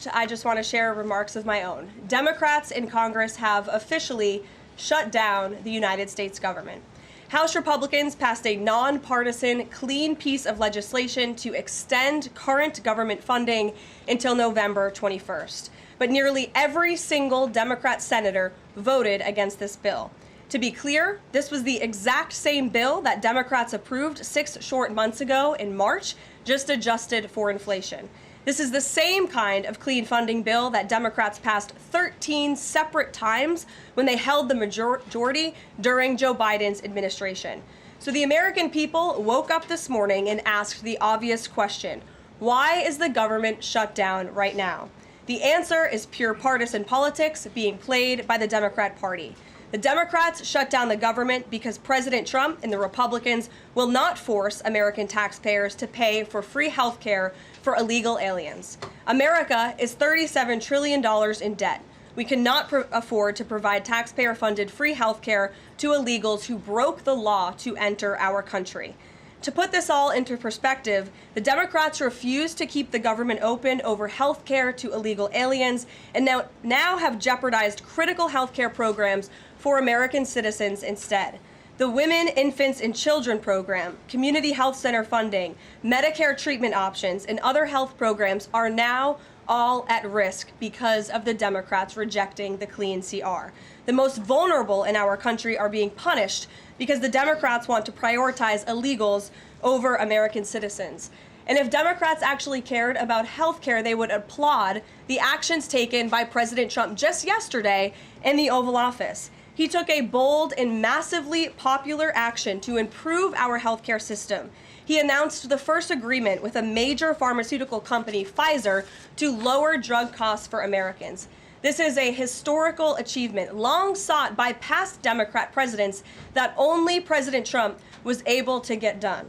First, I just want to share remarks of my own. Democrats in Congress have officially shut down the United States government. House Republicans passed a nonpartisan, clean piece of legislation to extend current government funding until November 21st. But nearly every single Democrat senator voted against this bill. To be clear, this was the exact same bill that Democrats approved 6 short months ago in March, just adjusted for inflation. This is the same kind of clean funding bill that Democrats passed 13 separate times when they held the majority during Joe Biden's administration. So the American people woke up this morning and asked the obvious question: why is the government shut down right now? The answer is pure partisan politics being played by the Democrat Party. The Democrats shut down the government because President Trump and the Republicans will not force American taxpayers to pay for free health care for illegal aliens. America is $37 trillion in debt. We cannot afford to provide taxpayer-funded free health care to illegals who broke the law to enter our country. To put this all into perspective, the Democrats refused to keep the government open over health care to illegal aliens and now have jeopardized critical health care programs for American citizens instead. The Women, Infants, and Children program, community health center funding, Medicare treatment options, and other health programs are now all at risk because of the Democrats rejecting the clean CR. The most vulnerable in our country are being punished because the Democrats want to prioritize illegals over American citizens. And if Democrats actually cared about health care, they would applaud the actions taken by President Trump just yesterday in the Oval Office. He took a bold and massively popular action to improve our healthcare system. He announced the first agreement with a major pharmaceutical company, Pfizer, to lower drug costs for Americans. This is a historical achievement long sought by past Democrat presidents that only President Trump was able to get done.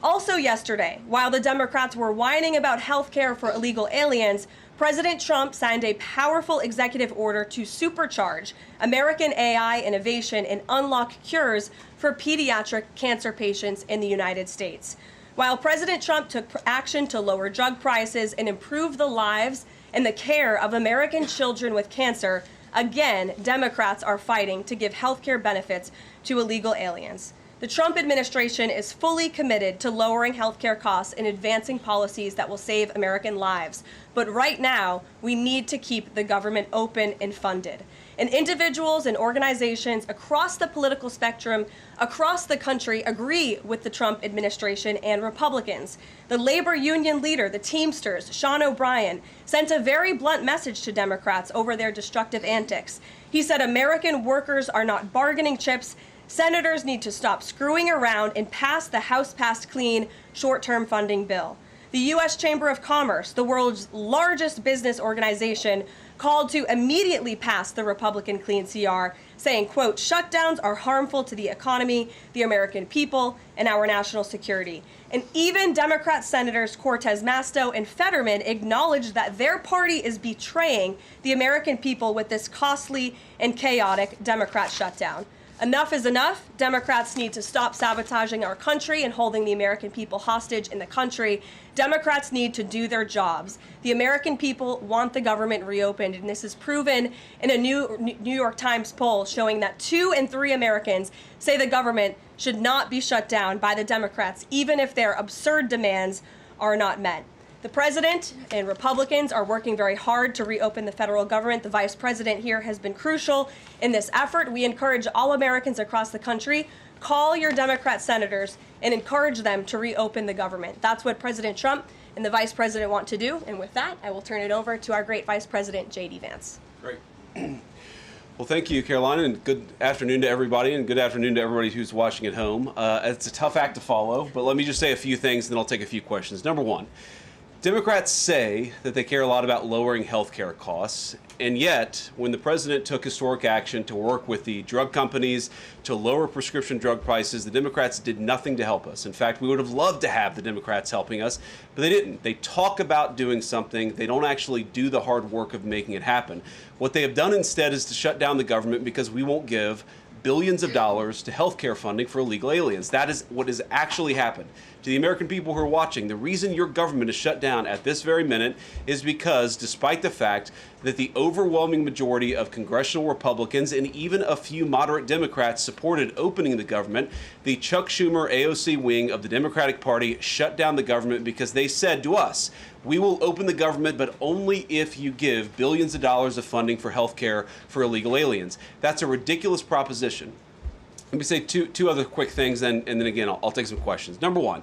Also yesterday, while the Democrats were whining about health care for illegal aliens, President Trump signed a powerful executive order to supercharge American AI innovation and unlock cures for pediatric cancer patients in the United States. While President Trump took action to lower drug prices and improve the lives and the care of American children with cancer, again, Democrats are fighting to give health care benefits to illegal aliens. The Trump administration is fully committed to lowering healthcare costs and advancing policies that will save American lives. But right now, we need to keep the government open and funded. And individuals and organizations across the political spectrum, across the country, agree with the Trump administration and Republicans. The labor union leader, the Teamsters, Sean O'Brien, sent a very blunt message to Democrats over their destructive antics. He said American workers are not bargaining chips. Senators need to stop screwing around and pass the House-passed clean short-term funding bill. The U.S. Chamber of Commerce, the world's largest business organization, called to immediately pass the Republican clean CR, saying, quote, shutdowns are harmful to the economy, the American people, and our national security. And even Democrat Senators Cortez Masto and Fetterman acknowledged that their party is betraying the American people with this costly and chaotic Democrat shutdown. Enough is enough. Democrats need to stop sabotaging our country and holding the American people hostage in the country. Democrats need to do their jobs. The American people want the government reopened, and this is proven in a New York Times poll showing that 2 in 3 Americans say the government should not be shut down by the Democrats, even if their absurd demands are not met. The president and Republicans are working very hard to reopen the federal government. The vice president here has been crucial in this effort. We encourage all Americans across the country, call your Democrat senators and encourage them to reopen the government. That's what President Trump and the vice president want to do. And with that, I will turn it over to our great Vice President JD Vance. Great. Well, thank you, Carolina, and good afternoon to everybody, and good afternoon to everybody who's watching at home. It's a tough act to follow, but let me just say a few things, and then I'll take a few questions. Number one, Democrats say that they care a lot about lowering health care costs, and yet, when the president took historic action to work with the drug companies to lower prescription drug prices, the Democrats did nothing to help us. In fact, we would have loved to have the Democrats helping us, but they didn't. They talk about doing something. They don't actually do the hard work of making it happen. What they have done instead is to shut down the government because we won't give billions of dollars to healthcare funding for illegal aliens. That is what has actually happened. To the American people who are watching, the reason your government is shut down at this very minute is because, despite the fact that the overwhelming majority of congressional Republicans and even a few moderate Democrats supported opening the government, the Chuck Schumer AOC wing of the Democratic Party shut down the government because they said to us, we will open the government, but only if you give billions of dollars of funding for health care for illegal aliens. That's a ridiculous proposition. Let me say two other quick things, and then again, I'll take some questions. Number one,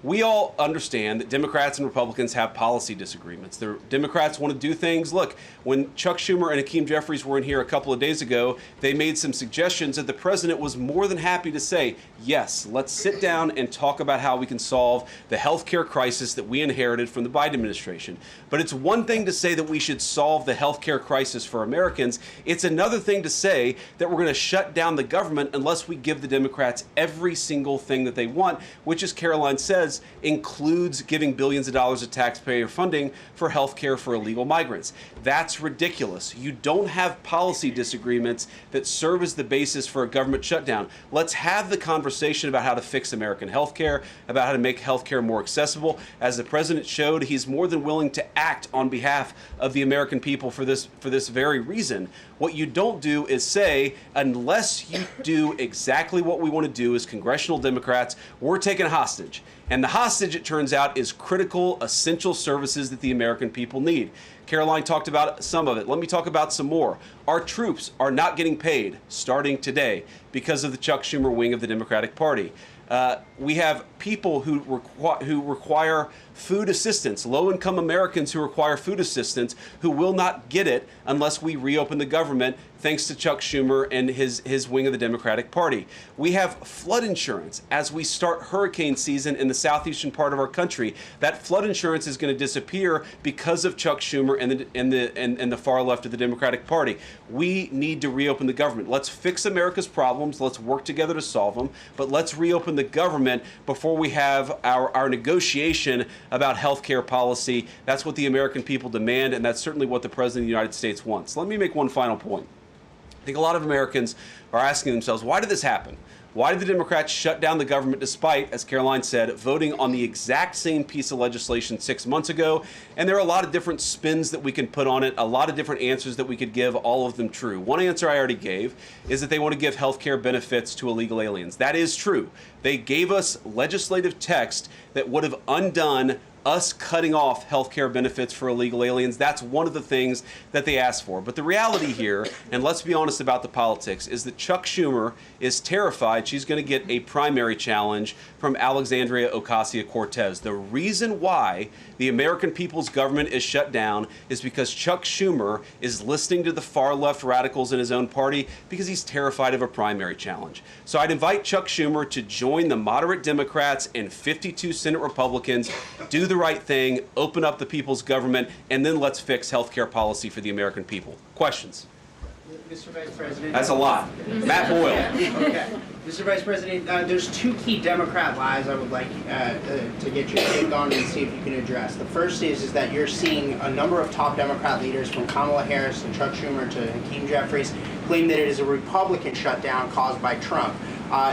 we all understand that Democrats and Republicans have policy disagreements. The Democrats want to do things. Look, when Chuck Schumer and Hakeem Jeffries were in here a couple of days ago, they made some suggestions that the president was more than happy to say, yes, let's sit down and talk about how we can solve the healthcare crisis that we inherited from the Biden administration. But it's one thing to say that we should solve the healthcare crisis for Americans. It's another thing to say that we're going to shut down the government unless we give the Democrats every single thing that they want, which, as Caroline says, includes giving billions of dollars of taxpayer funding for health care for illegal migrants. That's ridiculous. You don't have policy disagreements that serve as the basis for a government shutdown. Let's have the conversation about how to fix American health care, about how to make health care more accessible. As the president showed, he's more than willing to act on behalf of the American people for this very reason. What you don't do is say, unless you do exactly what we want to do as congressional Democrats, we're taking hostage. And the hostage, it turns out, is critical, essential services that the American people need. Caroline talked about some of it. Let me talk about some more. Our troops are not getting paid starting today because of the Chuck Schumer wing of the Democratic Party. We have people who require food assistance, low-income Americans who require food assistance, who will not get it unless we reopen the government, thanks to Chuck Schumer and his wing of the Democratic Party. We have flood insurance as we start hurricane season in the southeastern part of our country. That flood insurance is going to disappear because of Chuck Schumer and the far left of the Democratic Party. We need to reopen the government. Let's fix America's problems. Let's work together to solve them. But let's reopen the government before we have our negotiation about health care policy. That's what the American people demand, and that's certainly what the President of the United States wants. Let me make one final point. I think a lot of Americans are asking themselves, why did this happen? Why did the Democrats shut down the government despite, as Caroline said, voting on the exact same piece of legislation 6 months ago? And there are a lot of different spins that we can put on it, a lot of different answers that we could give, all of them true. One answer I already gave is that they want to give health care benefits to illegal aliens. That is true. They gave us legislative text that would have undone us cutting off health care benefits for illegal aliens. That's one of the things that they asked for. But the reality here, and let's be honest about the politics, is that Chuck Schumer is terrified she's going to get a primary challenge from Alexandria Ocasio-Cortez. The reason why the American people's government is shut down is because Chuck Schumer is listening to the far left radicals in his own party because he's terrified of a primary challenge. So I'd invite Chuck Schumer to join the moderate Democrats and 52 Senate Republicans, do the right thing, open up the people's government, and then let's fix health care policy for the American people. Questions? Mr. Vice President. That's a lot. Matt Boyle. Okay. Mr. Vice President, there's two key Democrat lies I would like to get your take on and see if you can address. The first is that you're seeing a number of top Democrat leaders, from Kamala Harris and Chuck Schumer to Hakeem Jeffries, claim that it is a Republican shutdown caused by Trump.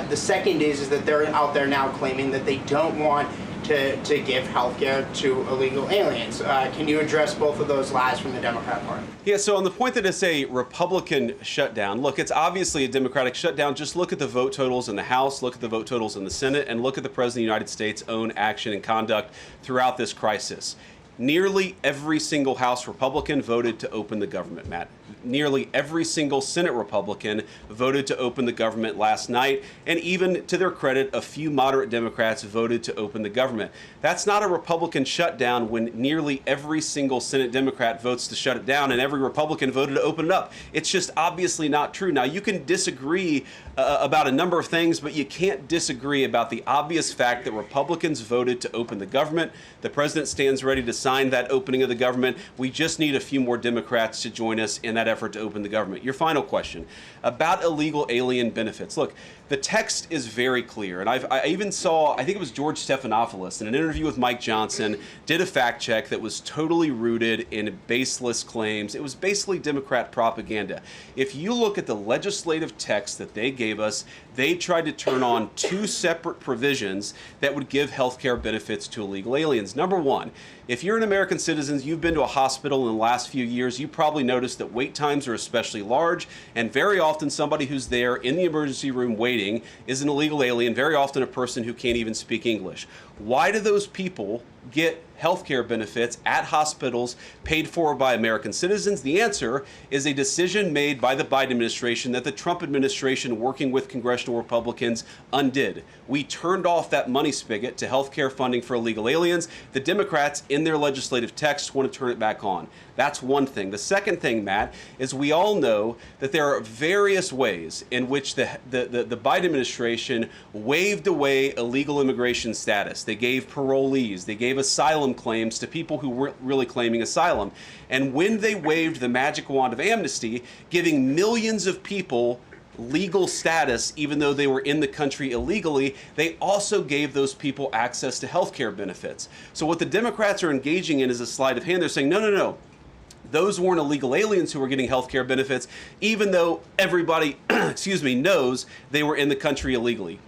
The second is that they're out there now claiming that they don't want to give health care to illegal aliens. Can you address both of those lies from the Democrat Party? Yeah, so on the point that it's a Republican shutdown, look, it's obviously a Democratic shutdown. Just look at the vote totals in the House, look at the vote totals in the Senate, and look at the President of the United States' own action and conduct throughout this crisis. Nearly every single House Republican voted to open the government, Matt. Nearly every single Senate Republican voted to open the government last night, and even to their credit, a few moderate Democrats voted to open the government. That's not a Republican shutdown when nearly every single Senate Democrat votes to shut it down and every Republican voted to open it up. It's just obviously not true. Now, you can disagree about a number of things, but you can't disagree about the obvious fact that Republicans voted to open the government. The president stands ready to signed that opening of the government. We just need a few more Democrats to join us in that effort to open the government. Your final question about illegal alien benefits. Look, the text is very clear, and I even saw, I think it was George Stephanopoulos in an interview with Mike Johnson, did a fact check that was totally rooted in baseless claims. It was basically Democrat propaganda. If you look at the legislative text that they gave us, they tried to turn on two separate provisions that would give health care benefits to illegal aliens. Number one, if you're an American citizen, you've been to a hospital in the last few years, you probably noticed that wait times are especially large, and very often somebody who's there in the emergency room waiting is an illegal alien, very often a person who can't even speak English. Why do those people get health care benefits at hospitals paid for by American citizens? The answer is a decision made by the Biden administration that the Trump administration, working with congressional Republicans, undid. We turned off that money spigot to health care funding for illegal aliens. The Democrats, in their legislative text, want to turn it back on. That's one thing. The second thing, Matt, is we all know that there are various ways in which the Biden administration waived away illegal immigration status. They gave parolees, they gave asylum claims to people who weren't really claiming asylum. And when they waved the magic wand of amnesty, giving millions of people legal status, even though they were in the country illegally, they also gave those people access to health care benefits. So what the Democrats are engaging in is a sleight of hand. They're saying, no, no, no. Those weren't illegal aliens who were getting health care benefits, even though everybody, knows they were in the country illegally.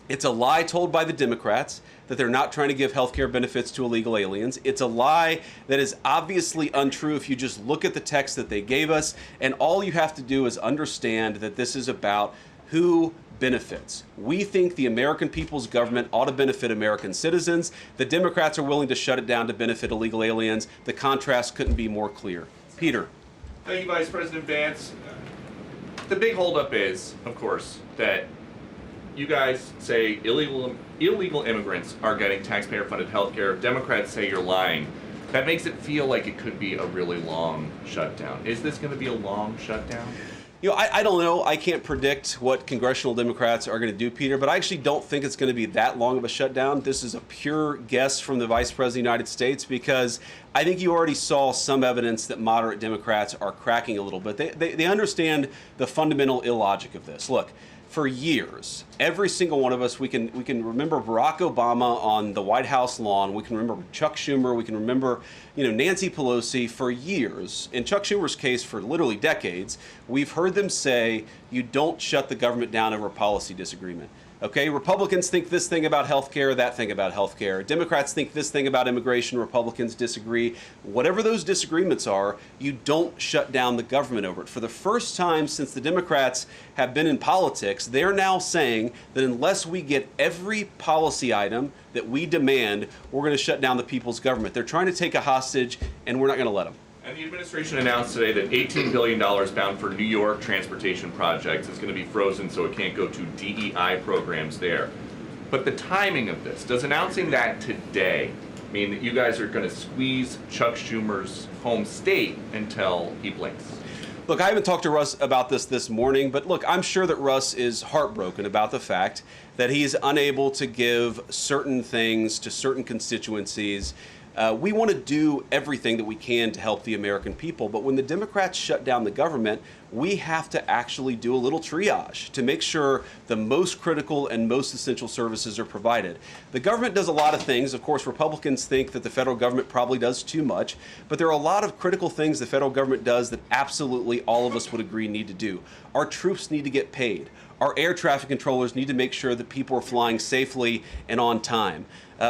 It's a lie told by the Democrats that they're not trying to give health care benefits to illegal aliens. It's a lie that is obviously untrue if you just look at the text that they gave us, and all you have to do is understand that this is about who benefits. We think the American people's government ought to benefit American citizens. The Democrats are willing to shut it down to benefit illegal aliens. The contrast couldn't be more clear. Peter. Thank you, Vice President Vance. The big holdup is, of course, that you guys say illegal immigrants are getting taxpayer-funded health care. Democrats say you're lying. That makes it feel like it could be a really long shutdown. Is this going to be a long shutdown? You know, I don't know. I can't predict what congressional Democrats are going to do, Peter, but I actually don't think it's going to be that long of a shutdown. This is a pure guess from the Vice President of the United States because I think you already saw some evidence that moderate Democrats are cracking a little bit. They understand the fundamental illogic of this. Look, for years, every single one of us, we can remember Barack Obama on the White House lawn. We can remember Chuck Schumer. We can remember, Nancy Pelosi for years. In Chuck Schumer's case, for literally decades, we've heard them say, you don't shut the government down over a policy disagreement. Okay, Republicans think this thing about health care, that thing about health care. Democrats think this thing about immigration, Republicans disagree. Whatever those disagreements are, you don't shut down the government over it. For the first time since the Democrats have been in politics, they're now saying that unless we get every policy item that we demand, we're going to shut down the people's government. They're trying to take a hostage, and we're not going to let them. And the administration announced today that $18 billion bound for New York transportation projects is going to be frozen so it can't go to DEI programs there. But the timing of this, does announcing that today mean that you guys are going to squeeze Chuck Schumer's home state until he blinks? Look, I haven't talked to Russ about this morning, but look, I'm sure that Russ is heartbroken about the fact that he is unable to give certain things to certain constituencies. We want to do everything that we can to help the American people, but when the Democrats shut down the government, we have to actually do a little triage to make sure the most critical and most essential services are provided. The government does a lot of things. Of course, Republicans think that the federal government probably does too much, but there are a lot of critical things the federal government does that absolutely all of us would agree need to do. Our troops need to get paid. Our air traffic controllers need to make sure that people are flying safely and on time.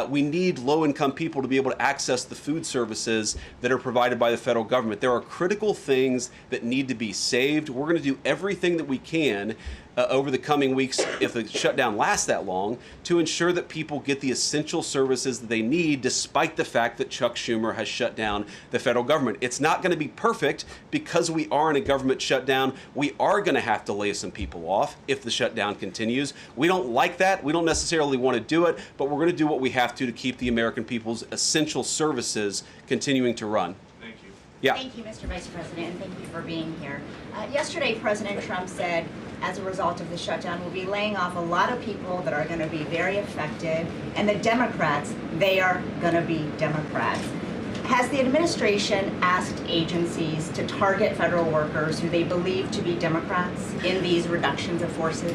We need low-income people to be able to access the food services that are provided by the federal government. There are critical things that need to be saved. We're going to do everything that we can over the coming weeks, if the shutdown lasts that long, to ensure that people get the essential services that they need, despite the fact that Chuck Schumer has shut down the federal government. It's not going to be perfect because we are in a government shutdown. We are going to have to lay some people off if the shutdown continues. We don't like that. We don't necessarily want to do it, but we're going to do what we have to keep the American people's essential services continuing to run. Thank you. Yeah. Thank you, Mr. Vice President, and thank you for being here. Yesterday, President Trump said, as a result of the shutdown, we'll be laying off a lot of people that are going to be very affected, and the Democrats, they are going to be Democrats. Has the administration asked agencies to target federal workers who they believe to be Democrats in these reductions of forces?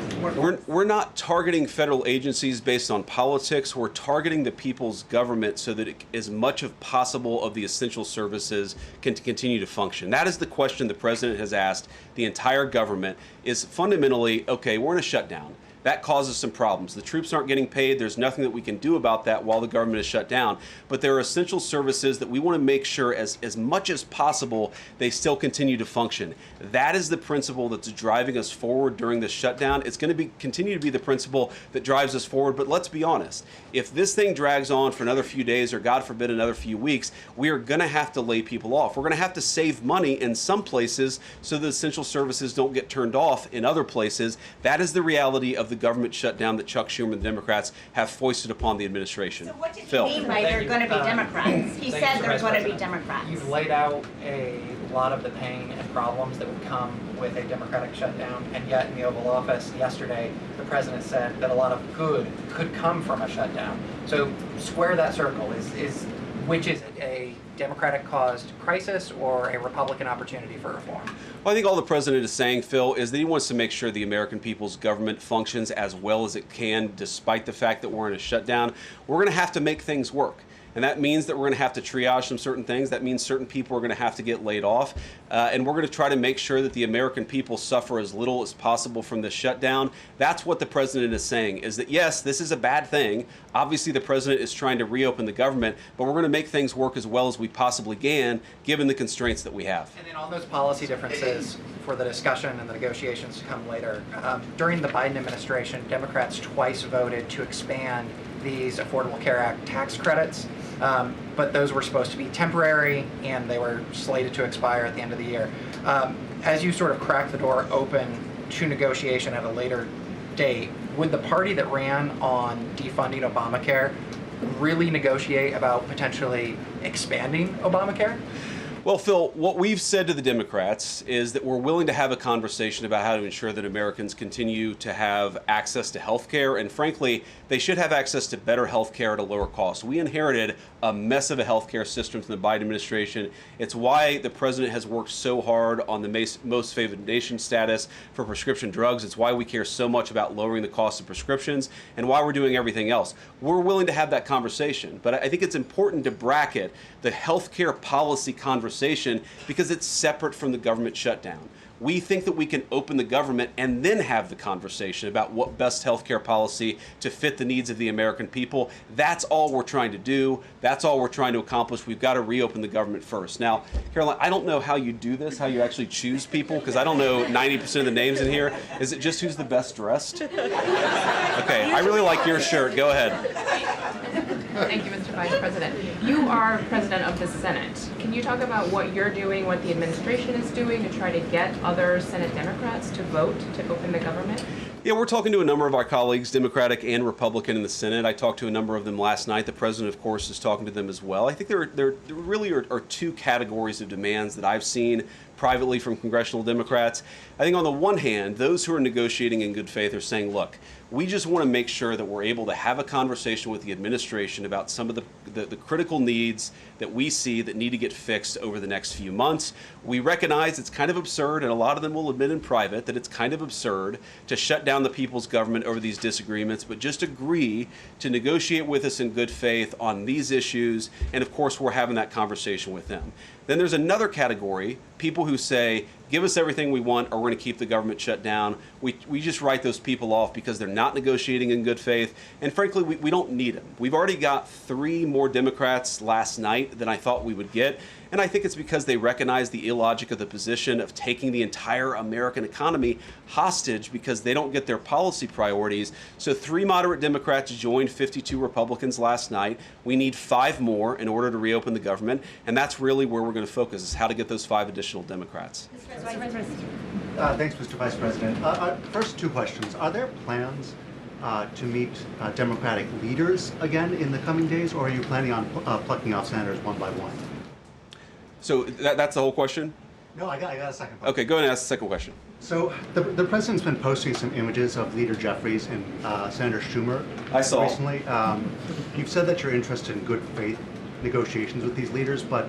We're not targeting federal agencies based on politics. We're targeting the people's government so that as much as possible of the essential services can continue to function. That is the question the president has asked the entire government, is fundamentally, okay, we're in a shutdown. That causes some problems. The troops aren't getting paid. There's nothing that we can do about that while the government is shut down. But there are essential services that we want to make sure as much as possible they still continue to function. That is the principle that's driving us forward during this shutdown. It's going to continue to be the principle that drives us forward. But let's be honest. If this thing drags on for another few days or, God forbid, another few weeks, we are going to have to lay people off. We're going to have to save money in some places so the essential services don't get turned off in other places. That is the reality of the government shutdown that Chuck Schumer and the Democrats have foisted upon the administration. So what did he mean by they're going to be Democrats? He said they're going to be Democrats. You've laid out a lot of the pain and problems that would come with a Democratic shutdown, and yet in the Oval Office yesterday, the president said that a lot of good could come from a shutdown. So square that circle. Which is it, a Democratic-caused crisis or a Republican opportunity for reform? Well, I think all the president is saying, Phil, is that he wants to make sure the American people's government functions as well as it can, despite the fact that we're in a shutdown. We're going to have to make things work. And that means that we're going to have to triage some certain things. That means certain people are going to have to get laid off. And we're going to try to make sure that the American people suffer as little as possible from this shutdown. That's what the president is saying, is that, yes, this is a bad thing. Obviously, the president is trying to reopen the government, but we're going to make things work as well as we possibly can, given the constraints that we have. And then on those policy differences for the discussion and the negotiations to come later, during the Biden administration, Democrats twice voted to expand these Affordable Care Act tax credits. But those were supposed to be temporary, and they were slated to expire at the end of the year. As you sort of crack the door open to negotiation at a later date, would the party that ran on defunding Obamacare really negotiate about potentially expanding Obamacare? Well, Phil, what we've said to the Democrats is that we're willing to have a conversation about how to ensure that Americans continue to have access to health care, and frankly, they should have access to better health care at a lower cost. We inherited a mess of a health care system from the Biden administration. It's why the president has worked so hard on the most favored nation status for prescription drugs. It's why we care so much about lowering the cost of prescriptions and why we're doing everything else. We're willing to have that conversation, but I think it's important to bracket the health care policy conversation because it's separate from the government shutdown. We think that we can open the government and then have the conversation about what best healthcare policy to fit the needs of the American people. That's all we're trying to do. That's all we're trying to accomplish. We've got to reopen the government first. Now, Caroline, I don't know how you do this, how you actually choose people, because I don't know 90% of the names in here. Is it just who's the best dressed? Okay, I really like your shirt. Go ahead. Thank you, Mr. Vice President. You are President of the Senate. Can you talk about what you're doing, what the administration is doing to try to get other Senate Democrats to vote to open the government? Yeah, we're talking to a number of our colleagues, Democratic and Republican, in the Senate. I talked to a number of them last night. The president, of course, is talking to them as well. I think there really are two categories of demands that I've seen privately from congressional Democrats. I think on the one hand, those who are negotiating in good faith are saying, look, we just want to make sure that we're able to have a conversation with the administration about some of the critical needs that we see that need to get fixed over the next few months. We recognize it's kind of absurd, and a lot of them will admit in private that it's kind of absurd to shut down the people's government over these disagreements, but just agree to negotiate with us in good faith on these issues, and of course we're having that conversation with them. Then there's another category, people who say, give us everything we want or we're going to keep the government shut down. We just write those people off because they're not negotiating in good faith. And frankly, we don't need them. We've already got 3 more Democrats last night than I thought we would get. And I think it's because they recognize the illogic of the position of taking the entire American economy hostage because they don't get their policy priorities. So 3 moderate Democrats joined 52 Republicans last night. We need 5 more in order to reopen the government. And that's really where we're going to focus, is how to get those 5 additional Democrats. Thanks, Mr. Vice President. First 2 questions. Are there plans to meet Democratic leaders again in the coming days, or are you planning on plucking off senators one by one? So that's the whole question? No, I got a second question. Okay, go ahead and ask the second question. So the president's been posting some images of Leader Jeffries and Senator Schumer I saw. recently. You've said that you're interested in good faith negotiations with these leaders, but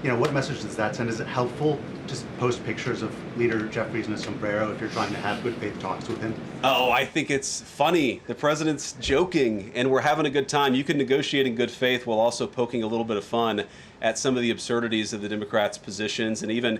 what message does that send? Is it helpful to post pictures of Leader Jeffries in a sombrero if you're trying to have good faith talks with him? Oh, I think it's funny. The president's joking, and we're having a good time. You can negotiate in good faith while also poking a little bit of fun at some of the absurdities of the Democrats' positions, and even,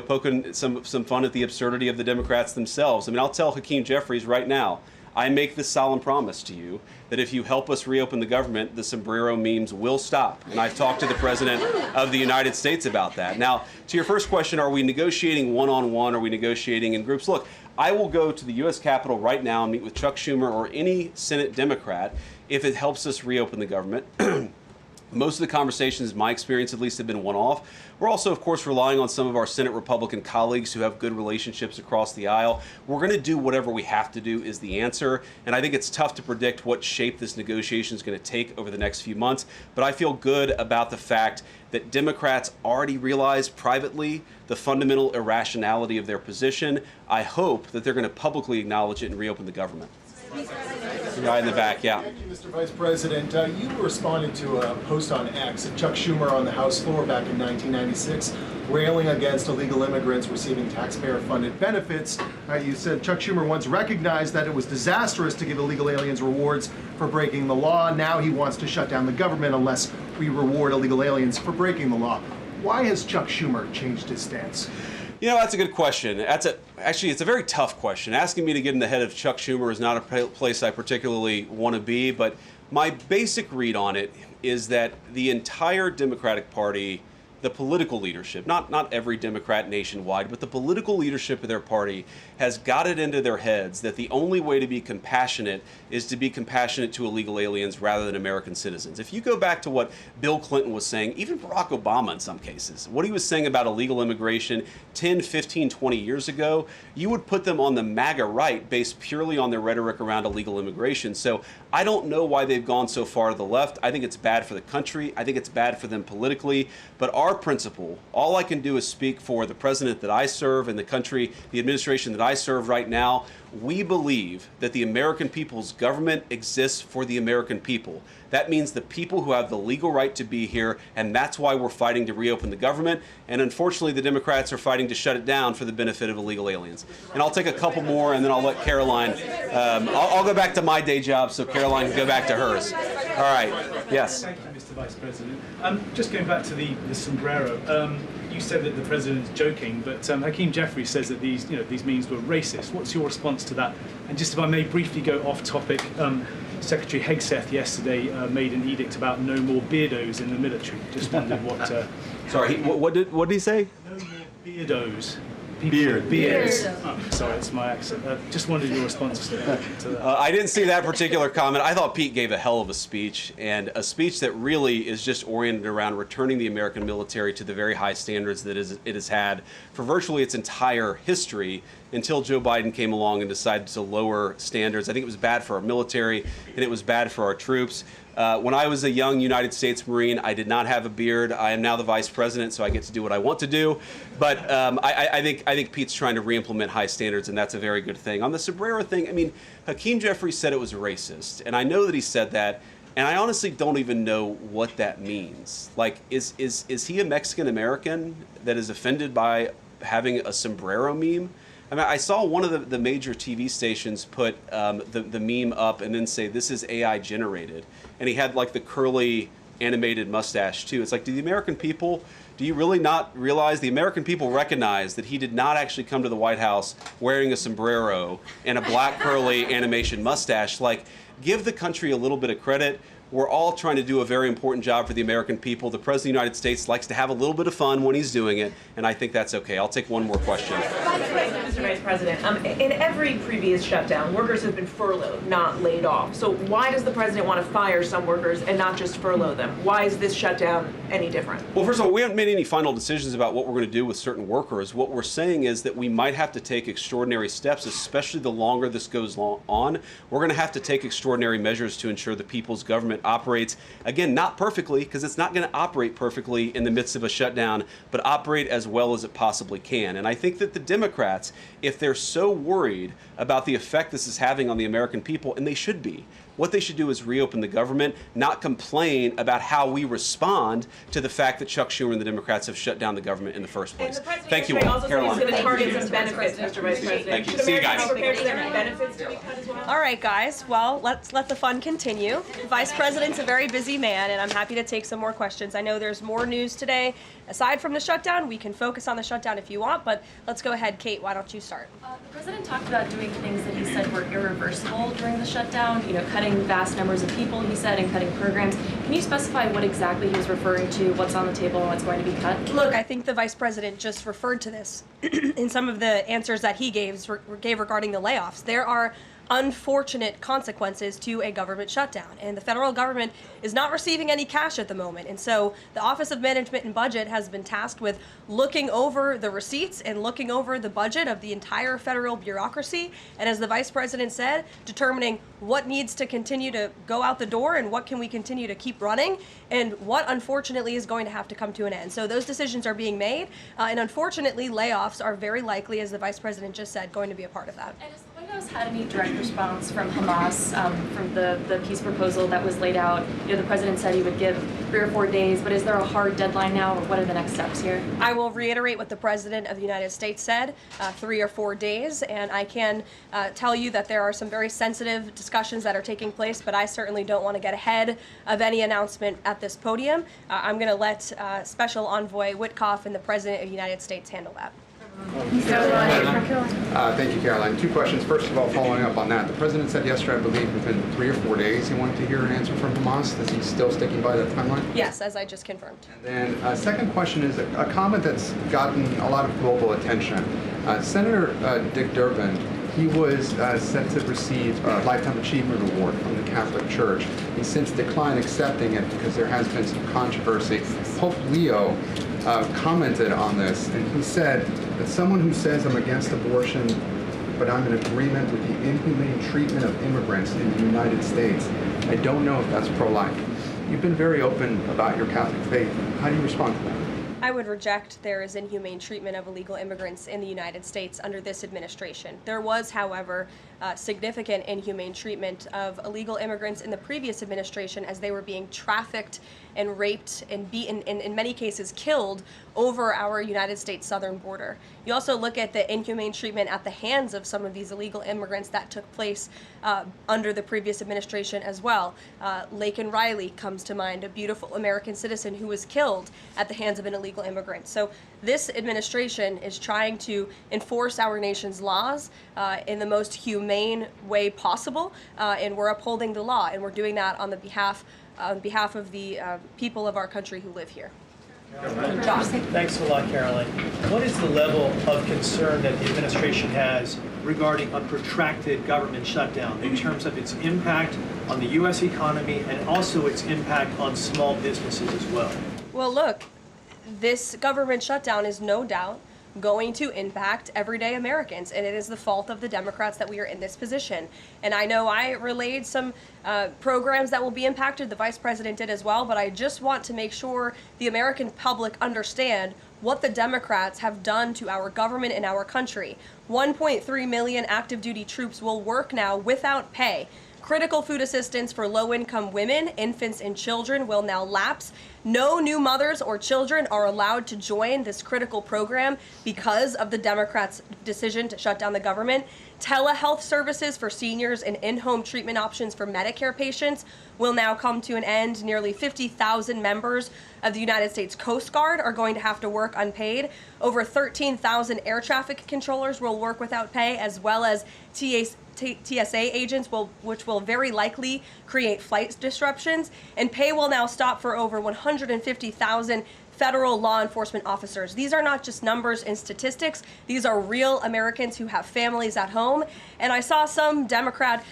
poking some fun at the absurdity of the Democrats themselves. I mean, I'll tell Hakeem Jeffries right now, I make this solemn promise to you that if you help us reopen the government, the sombrero memes will stop. And I've talked to the President of the United States about that. Now, to your first question, are we negotiating one-on-one? Are we negotiating in groups? Look, I will go to the U.S. Capitol right now and meet with Chuck Schumer or any Senate Democrat if it helps us reopen the government. Most of the conversations, in my experience at least, have been one-off. We're also, of course, relying on some of our Senate Republican colleagues who have good relationships across the aisle. We're going to do whatever we have to do is the answer. And I think it's tough to predict what shape this negotiation is going to take over the next few months. But I feel good about the fact that Democrats already realize privately the fundamental irrationality of their position. I hope that they're going to publicly acknowledge it and reopen the government. Right in the back, yeah. Thank you, Mr. Vice President. You responded to a post on X of Chuck Schumer on the House floor back in 1996, railing against illegal immigrants receiving taxpayer-funded benefits. You said Chuck Schumer once recognized that it was disastrous to give illegal aliens rewards for breaking the law. Now he wants to shut down the government unless we reward illegal aliens for breaking the law. Why has Chuck Schumer changed his stance? That's a good question. Actually, it's a very tough question. Asking me to get in the head of Chuck Schumer is not a place I particularly want to be, but my basic read on it is that the entire Democratic Party, the political leadership, not every Democrat nationwide, but the political leadership of their party has got it into their heads that the only way to be compassionate is to be compassionate to illegal aliens rather than American citizens. If you go back to what Bill Clinton was saying, even Barack Obama in some cases, what he was saying about illegal immigration 10, 15, 20 years ago, you would put them on the MAGA right based purely on their rhetoric around illegal immigration. So I don't know why they've gone so far to the left. I think it's bad for the country. I think it's bad for them politically. But our principle, all I can do is speak for the president that I serve and the country, the administration that I serve right now. We believe that the American people's government exists for the American people. That means the people who have the legal right to be here, and that's why we're fighting to reopen the government. And unfortunately, the Democrats are fighting to shut it down for the benefit of illegal aliens. And I'll take a couple more, and then I'll let Caroline. I'll go back to my day job, so Caroline can go back to hers. All right. Yes. Thank you, Mr. Vice President. Just going back to the sombrero. You said that the president is joking, but Hakeem Jeffries says that these memes were racist. What's your response to that? And just if I may briefly go off topic, Secretary Hegseth yesterday made an edict about no more beardos in the military. Just wondered what. Sorry, what did he say? No more beardos. Beards. Oh, sorry, it's my accent. Just wondered your response to that. I didn't see that particular comment. I thought Pete gave a hell of a speech, and a speech that really is just oriented around returning the American military to the very high standards that it has had for virtually its entire history until Joe Biden came along and decided to lower standards. I think it was bad for our military, and it was bad for our troops. When I was a young United States Marine, I did not have a beard. I am now the vice president, so I get to do what I want to do. But I think Pete's trying to re-implement high standards, and that's a very good thing. On the sombrero thing, I mean, Hakeem Jeffries said it was racist, and I know that he said that, and I honestly don't even know what that means. Like, is he a Mexican American that is offended by having a sombrero meme? I mean, I saw one of the major TV stations put the meme up and then say, this is AI generated. And he had like the curly animated mustache too. It's like, do you really not realize the American people recognize that he did not actually come to the White House wearing a sombrero and a black curly animation mustache? Like, give the country a little bit of credit. We're all trying to do a very important job for the American people. The President of the United States likes to have a little bit of fun when he's doing it, and I think that's okay. I'll take one more question. Mr. Vice President, in every previous shutdown, workers have been furloughed, not laid off. So why does the president want to fire some workers and not just furlough them? Why is this shutdown any different? Well, first of all, we haven't made any final decisions about what we're going to do with certain workers. What we're saying is that we might have to take extraordinary steps, especially the longer this goes on. We're going to have to take extraordinary measures to ensure the people's government operates, again, not perfectly, because it's not going to operate perfectly in the midst of a shutdown, but operate as well as it possibly can. And I think that the Democrats, if they're so worried about the effect this is having on the American people, and they should be, What they should do is reopen the government, not complain about how we respond to the fact that Chuck Schumer and the Democrats have shut down the government in the first place. Thank you all. Also said he's Caroline. going to target some benefits, Mr. Vice President. Thank you. Should See you Americans guys. prepare for their benefits to be cut as well? All right, guys. Well, let's let the fun continue. Vice President's a very busy man, and I'm happy to take some more questions. I know there's more news today. Aside from the shutdown, we can focus on the shutdown if you want, but let's go ahead. Kate, why don't you start? The president talked about doing things that he said were irreversible during the shutdown, you know, cutting vast numbers of people, he said, and cutting programs. Can you specify what exactly he was referring to, what's on the table, and what's going to be cut? Look, I think the Vice President just referred to this in some of the answers that he gave regarding the layoffs. There are unfortunate consequences to a government shutdown, and the federal government is not receiving any cash at the moment, and so the Office of Management and Budget has been tasked with looking over the receipts and looking over the budget of the entire federal bureaucracy, and as the Vice President said, determining what needs to continue to go out the door and what can we continue to keep running, and what unfortunately is going to have to come to an end. So those decisions are being made, and unfortunately layoffs are very likely, as the Vice President just said, going to be a part of that. And has the White House had any direct response from Hamas, from the peace proposal that was laid out? You know, the president said he would give 3 or 4 days, but is there a hard deadline now, or what are the next steps here? I will reiterate what the President of the United States said, 3 or 4 days, and I can tell you that there are some very sensitive discussions that are taking place, but I certainly don't want to get ahead of any announcement at this podium. I'm going to let Special Envoy Witkoff and the President of the United States handle that. Thank you, Caroline. 2 questions. First of all, following up on that, the president said yesterday, I believe, within 3 or 4 days he wanted to hear an answer from Hamas. Is he still sticking by that timeline? Yes, as I just confirmed. And then second question is a comment that's gotten a lot of global attention. Senator Dick Durbin, he was set to receive a Lifetime Achievement Award from the Catholic Church. He's since declined accepting it because there has been some controversy. Pope Leo commented on this, and he said that someone who says I'm against abortion, but I'm in agreement with the inhumane treatment of immigrants in the United States, I don't know if that's pro-life. You've been very open about your Catholic faith. How do you respond to that? I would reject there is inhumane treatment of illegal immigrants in the United States under this administration. There was, however, significant inhumane treatment of illegal immigrants in the previous administration as they were being trafficked and raped and beaten, and in many cases killed, over our United States southern border. You also look at the inhumane treatment at the hands of some of these illegal immigrants that took place under the previous administration as well. Laken Riley comes to mind, a beautiful American citizen who was killed at the hands of an illegal immigrant. So this administration is trying to enforce our nation's laws in the most humane way possible, and we're upholding the law, and we're doing that on behalf of the people of our country who live here. Josh. Thanks a lot, Caroline. What is the level of concern that the administration has regarding a protracted government shutdown in terms of its impact on the U.S. economy and also its impact on small businesses as well? Well, look, this government shutdown is no doubt going to impact everyday Americans, and it is the fault of the Democrats that we are in this position. And I know I relayed some programs that will be impacted, the Vice President did as well, but I just want to make sure the American public understand what the Democrats have done to our government and our country. 1.3 million active duty troops will work now without pay. Critical food assistance for low-income women, infants, and children will now lapse. No new mothers or children are allowed to join this critical program because of the Democrats' decision to shut down the government. Telehealth services for seniors and in-home treatment options for Medicare patients will now come to an end. Nearly 50,000 members of the United States Coast Guard are going to have to work unpaid. Over 13,000 air traffic controllers will work without pay, as well as TSA agents, which will very likely create flight disruptions. And pay will now stop for over 150,000 federal law enforcement officers. These are not just numbers and statistics. These are real Americans who have families at home. And I saw some Democrat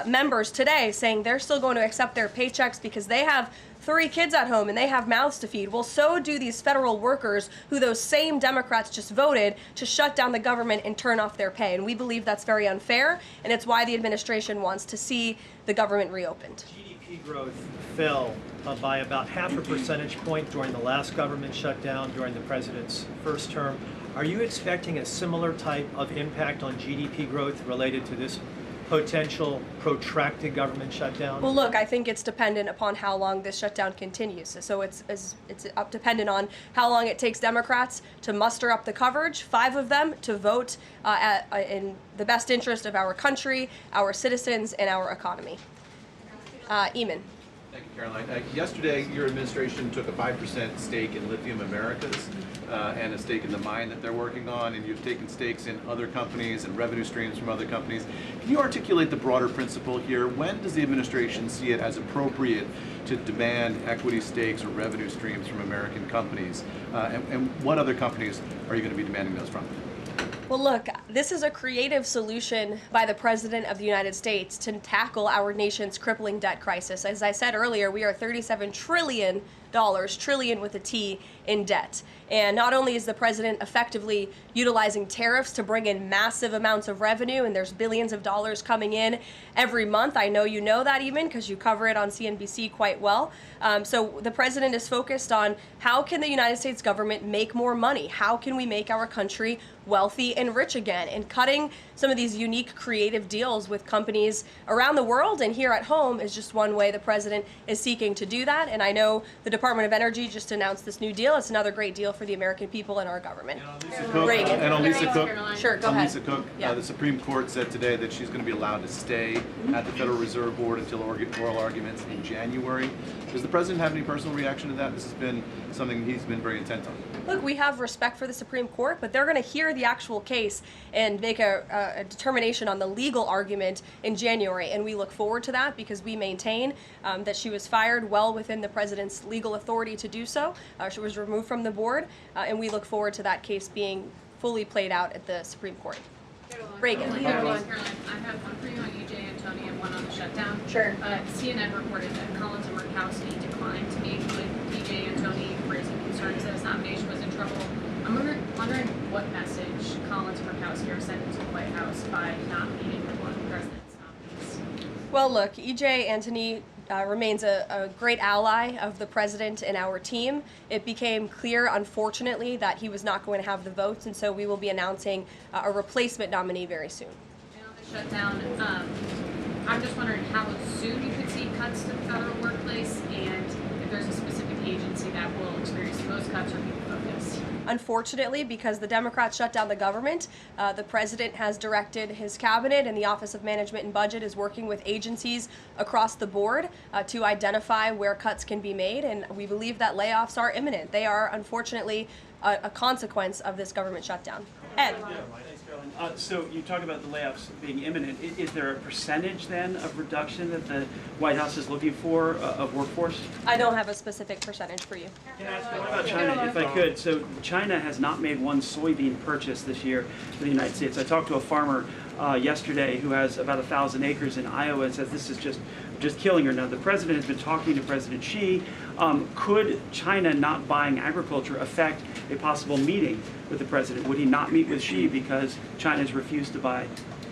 members today saying they're still going to accept their paychecks because they have 3 kids at home and they have mouths to feed. Well, so do these federal workers who those same Democrats just voted to shut down the government and turn off their pay. And we believe that's very unfair, and it's why the administration wants to see the government reopened. GDP growth fell by about 0.5 percentage point during the last government shutdown during the president's first term. Are you expecting a similar type of impact on GDP growth related to this potential protracted government shutdown? Well, look, I think it's dependent upon how long this shutdown continues. So it's dependent on how long it takes Democrats to muster up the coverage, 5 of them, to vote in the best interest of our country, our citizens, and our economy. Eamon. Thank you, Caroline. Yesterday, your administration took a 5% stake in Lithium Americas and a stake in the mine that they're working on, and you've taken stakes in other companies and revenue streams from other companies. Can you articulate the broader principle here? When does the administration see it as appropriate to demand equity stakes or revenue streams from American companies? And what other companies are you going to be demanding those from? Well, look, this is a creative solution by the President of the United States to tackle our nation's crippling debt crisis. As I said earlier, we are $37 trillion, trillion with a T, in debt. And not only is the president effectively utilizing tariffs to bring in massive amounts of revenue, and there's billions of dollars coming in every month. I know you know that, even because you cover it on CNBC quite well. So the president is focused on how can the United States government make more money? How can we make our country wealthy and rich again? And cutting some of these unique creative deals with companies around the world and here at home is just one way the president is seeking to do that. And I know the Department of Energy just announced this new deal. It's another great deal for the American people and our government. And on Lisa Cook, Sure, go ahead. Lisa Cook, Yeah. the Supreme Court said today that she's going to be allowed to stay at the Federal Reserve Board until oral arguments in January. Does the president have any personal reaction to that? This has been something he's been very intent on. Look, we have respect for the Supreme Court, but they're going to hear the actual case and make a determination on the legal argument in January. And we look forward to that because we maintain that she was fired well within the president's legal authority to do so. She was removed from the board, and we look forward to that case being fully played out at the Supreme Court. Reagan. Caroline, I have one for you on E.J. Antoni and one on the shutdown. Sure. CNN reported that Collins and Murkowski declined to meet with E.J. Antoni, raising concerns that his nomination was in trouble. I'm wondering what message Collins and Murkowski are sending to the White House by not meeting with one of the president's nominees. Well, look, E.J. Antoni remains a great ally of the president and our team. It became clear, unfortunately, that he was not going to have the votes, and so we will be announcing a replacement nominee very soon. And on the shutdown, I'm just wondering how soon you could see cuts to the federal workplace, and if there's a specific agency that will experience the most cuts or be focused. Unfortunately, because the Democrats shut down the government, the president has directed his cabinet, and the Office of Management and Budget is working with agencies across the board to identify where cuts can be made, and we believe that layoffs are imminent. They are, unfortunately, a consequence of this government shutdown. Ed. So you talk about the layoffs being imminent. Is there a percentage then of reduction that the White House is looking for of workforce? I don't have a specific percentage for you. What about China, if I could? So China has not made one soybean purchase this year for the United States. I talked to a farmer yesterday who has about 1,000 acres in Iowa and says this is just killing her. Now, the president has been talking to President Xi. Could China not buying agriculture affect a possible meeting with the president? Would he not meet with Xi because China has refused to buy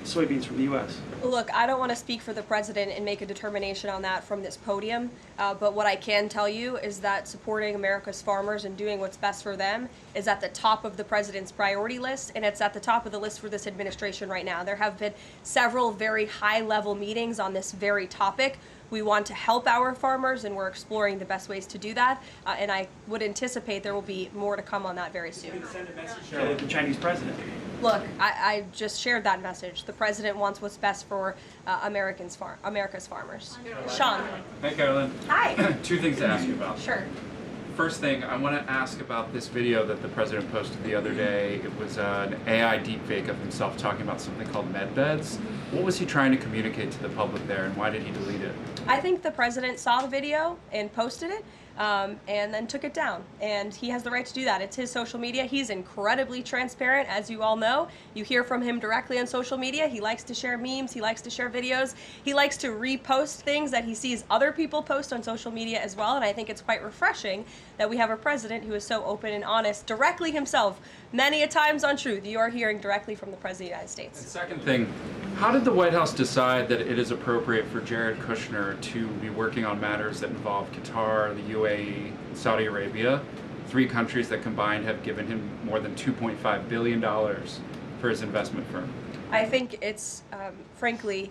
soybeans from the U.S.? Look, I don't want to speak for the president and make a determination on that from this podium, but what I can tell you is that supporting America's farmers and doing what's best for them is at the top of the president's priority list, and it's at the top of the list for this administration right now. There have been several very high-level meetings on this very topic. We want to help our farmers, and we're exploring the best ways to do that, and I would anticipate there will be more to come on that very soon. Send a message to the Chinese president. Look, I just shared that message. The president wants what's best for America's farmers. Sean. Hi, Carolyn. Hi. 2 things to ask you about. Sure. First thing, I want to ask about this video that the president posted the other day. It was an AI deepfake of himself talking about something called med beds. What was he trying to communicate to the public there, and why did he delete it? I think the president saw the video and posted it, and then took it down. And he has the right to do that. It's his social media. He's incredibly transparent, as you all know. You hear from him directly on social media. He likes to share memes. He likes to share videos. He likes to repost things that he sees other people post on social media as well. And I think it's quite refreshing that we have a president who is so open and honest directly himself, many a times on Truth. You are hearing directly from the President of the United States. And second thing, how did the White House decide that it is appropriate for Jared Kushner to be working on matters that involve Qatar, the UAE, Saudi Arabia, 3 countries that combined have given him more than $2.5 billion for his investment firm? I think it's, frankly,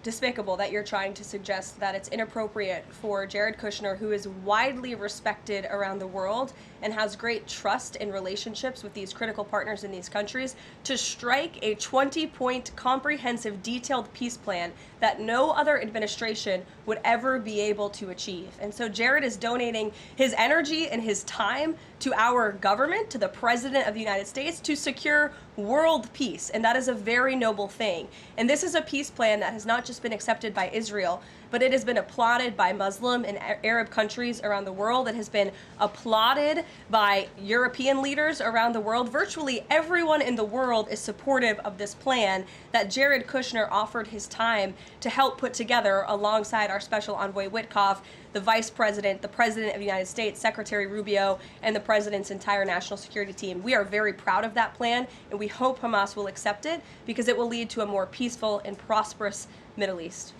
despicable that you're trying to suggest that it's inappropriate for Jared Kushner, who is widely respected around the world and has great trust in relationships with these critical partners in these countries, to strike a 20-point comprehensive detailed peace plan that no other administration would ever be able to achieve. And so Jared is donating his energy and his time to our government, to the President of the United States, to secure world peace. And that is a very noble thing. And this is a peace plan that has not just been accepted by Israel, but it has been applauded by Muslim and Arab countries around the world. It has been applauded by European leaders around the world. Virtually everyone in the world is supportive of this plan that Jared Kushner offered his time to help put together alongside our special envoy Witkoff, the Vice President, the President of the United States, Secretary Rubio, and the President's entire national security team. We are very proud of that plan, and we hope Hamas will accept it because it will lead to a more peaceful and prosperous Middle East.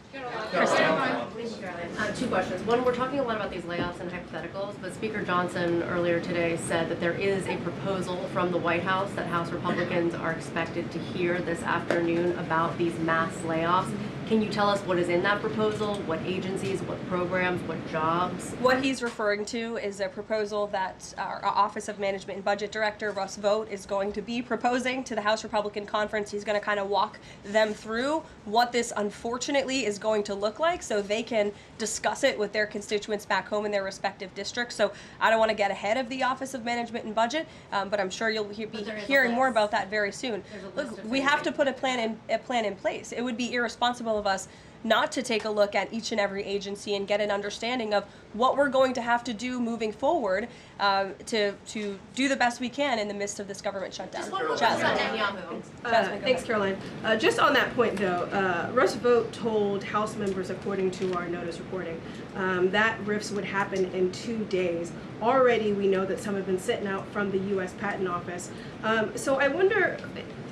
Two questions. One, we're talking a lot about these layoffs and hypotheticals, but Speaker Johnson earlier today said that there is a proposal from the White House that House Republicans are expected to hear this afternoon about these mass layoffs. Can you tell us what is in that proposal? What agencies, what programs, what jobs? What he's referring to is a proposal that our Office of Management and Budget Director, Russ Vought, is going to be proposing to the House Republican Conference. He's going to kind of walk them through what this unfortunately is going to look like so they can discuss it with their constituents back home in their respective districts. So I don't want to get ahead of the Office of Management and Budget, but I'm sure you'll be hearing more about that very soon. Look, we have to put a plan in place. It would be irresponsible of us not to take a look at each and every agency and get an understanding of what we're going to have to do moving forward to do the best we can in the midst of this government shutdown. Thanks, Caroline. Just on that point, though, Russ Vought told House members, according to our notice reporting, that RIFs would happen in 2 days. Already, we know that some have been sitting out from the U.S. Patent Office. So I wonder,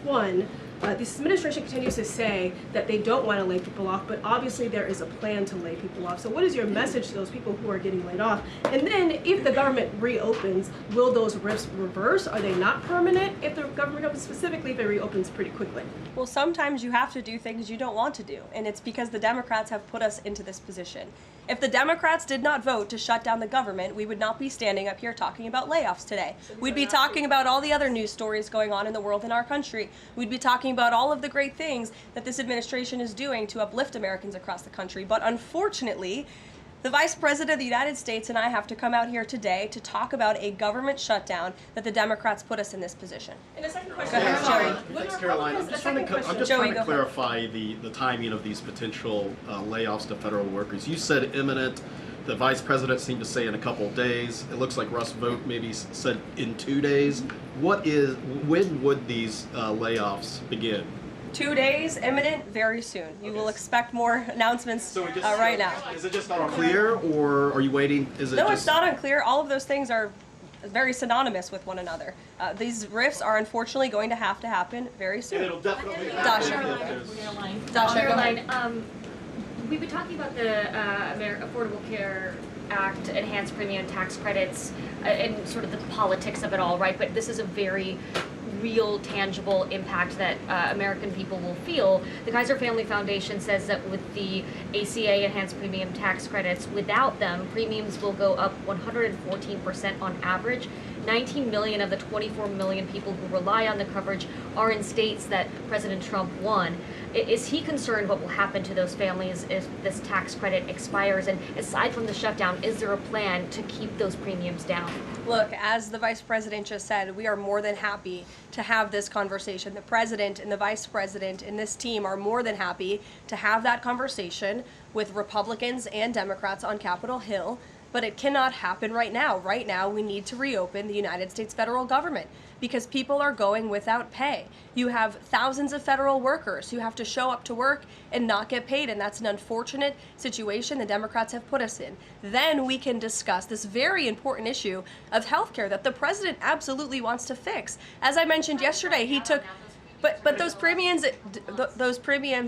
one, this administration continues to say that they don't want to lay people off, but obviously there is a plan to lay people off. So what is your message to those people who are getting laid off? And then if the government reopens, will those RIFs reverse? Are they not permanent if the government reopens, specifically if it reopens pretty quickly? Well, sometimes you have to do things you don't want to do, and it's because the Democrats have put us into this position. If the Democrats did not vote to shut down the government, we would not be standing up here talking about layoffs today. We'd be talking about all the other news stories going on in the world and our country. We'd be talking about all of the great things that this administration is doing to uplift Americans across the country. But unfortunately, the Vice President of the United States and I have to come out here today to talk about a government shutdown that the Democrats put us in this position. And the second question, Thanks, Caroline. I'm just trying to clarify the timing of these potential layoffs to federal workers. You said imminent. The Vice President seemed to say in a couple of days. It looks like Russ Vought maybe said in 2 days. When would these layoffs begin? 2 days, imminent, very soon. You will expect more announcements right now. Is it just unclear, or are you waiting? No, it's not unclear. All of those things are very synonymous with one another. These RIFs are unfortunately going to happen very soon. And it'll definitely Caroline, we've been talking about the Affordable Care Act, enhanced premium tax credits, and sort of the politics of it all, right? But this is a very real, tangible impact that American people will feel. The Kaiser Family Foundation says that with the ACA enhanced premium tax credits, without them, premiums will go up 114% on average. 19 million of the 24 million people who rely on the coverage are in states that President Trump won. Is he concerned what will happen to those families if this tax credit expires? And aside from the shutdown, is there a plan to keep those premiums down? Look, as the Vice President just said, we are more than happy to have this conversation. The President and the Vice President and this team are more than happy to have that conversation with Republicans and Democrats on Capitol Hill. But it cannot happen right now. Right now, we need to reopen the United States federal government because people are going without pay. You have thousands of federal workers who have to show up to work and not get paid, and that's an unfortunate situation the Democrats have put us in. Then we can discuss this very important issue of health care that the President absolutely wants to fix. As I mentioned yesterday, he took But those premiums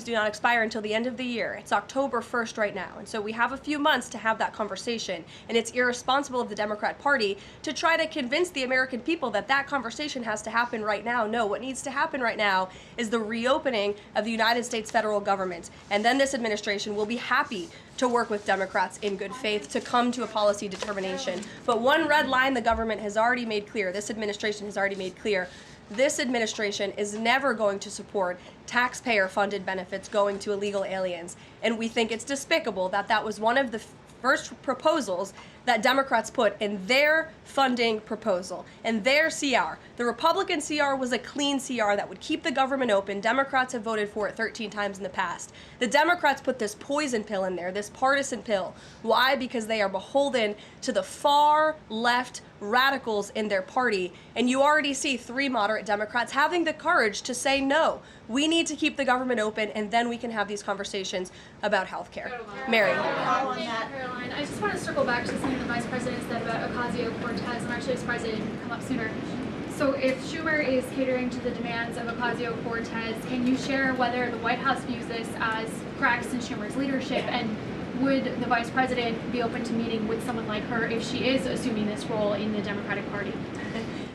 do not expire until the end of the year. It's October 1st right now, and so we have a few months to have that conversation. And it's irresponsible of the Democrat Party to try to convince the American people that that conversation has to happen right now. No, what needs to happen right now is the reopening of the United States federal government, and then this administration will be happy to work with Democrats in good faith to come to a policy determination. But one red line the government has already made clear, this administration has already made clear, this administration is never going to support taxpayer-funded benefits going to illegal aliens. And we think it's despicable that that was one of the first proposals that Democrats put in their funding proposal, in their CR. The Republican CR was a clean CR that would keep the government open. Democrats have voted for it 13 times in the past. The Democrats put this poison pill in there, this partisan pill. Why? Because they are beholden to the far left radicals in their party, and you already see 3 moderate Democrats having the courage to say no. We need to keep the government open, and then we can have these conversations about health care. Mary. Caroline, I just want to circle back to something the Vice President said about Ocasio-Cortez. I'm actually surprised it didn't come up sooner. So if Schumer is catering to the demands of Ocasio-Cortez, can you share whether the White House views this as cracks in Schumer's leadership, and would the Vice President be open to meeting with someone like her if she is assuming this role in the Democratic Party?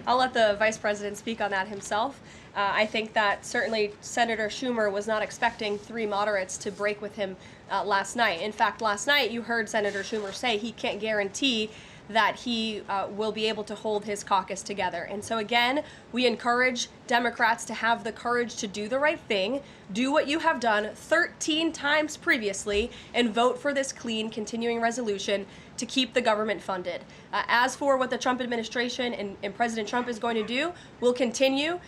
I'll let the Vice President speak on that himself. I think that certainly Senator Schumer was not expecting 3 moderates to break with him last night. In fact, last night you heard Senator Schumer say he can't guarantee that he will be able to hold his caucus together. And so again, we encourage Democrats to have the courage to do the right thing, do what you have done 13 times previously, and vote for this clean continuing resolution to keep the government funded. As for what the Trump administration and President Trump is going to do, we'll continue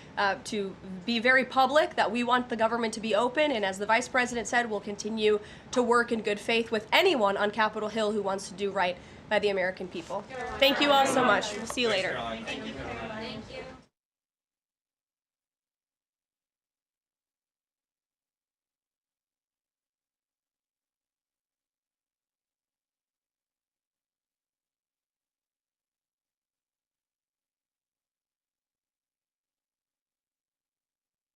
to be very public that we want the government to be open, and as the Vice President said, we'll continue to work in good faith with anyone on Capitol Hill who wants to do right by the American people. Thank you all so much. We'll see you later. Thank you.